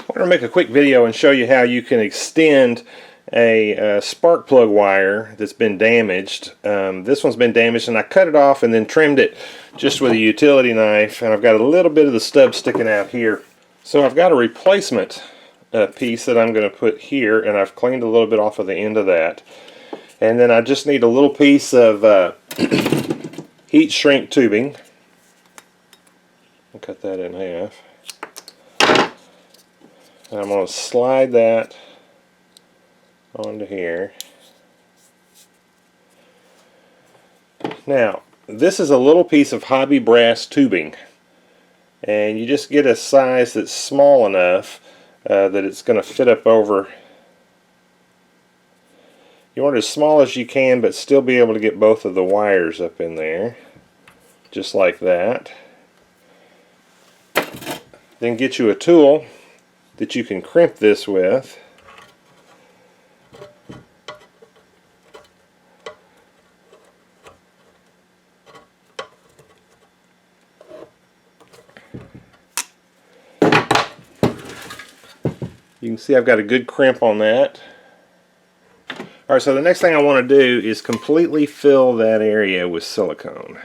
I'm going to make a quick video and show you how you can extend a spark plug wire that's been damaged. This one's been damaged and I cut it off and then trimmed it just with a utility knife, and I've got a little bit of the stub sticking out here. So I've got a replacement piece that I'm going to put here, and I've cleaned a little bit off of the end of that. And then I just need a little piece of heat shrink tubing. I'll cut that in half. And I'm going to slide that onto here. Now, this is a little piece of hobby brass tubing, and you just get a size that's small enough that it's going to fit up over. You want it as small as you can, but still be able to get both of the wires up in there, just like that. Then get you a tool that you can crimp this with. You can see I've got a good crimp on that. Alright, so the next thing I want to do is completely fill that area with silicone.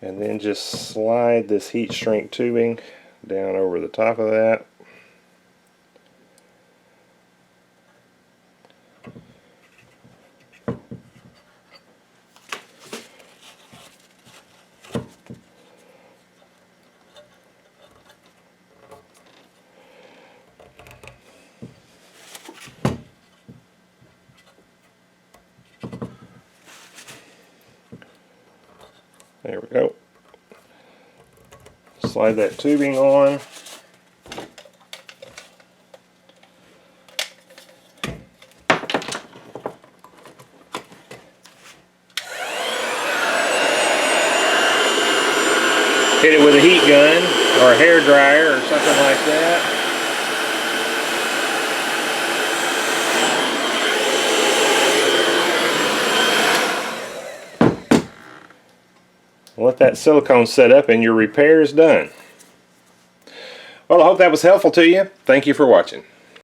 And then just slide this heat shrink tubing down over the top of that. There we go. Slide that tubing on. Hit it with a heat gun or a hair dryer or something like that. Let that silicone set up and your repair is done. Well, I hope that was helpful to you. Thank you for watching.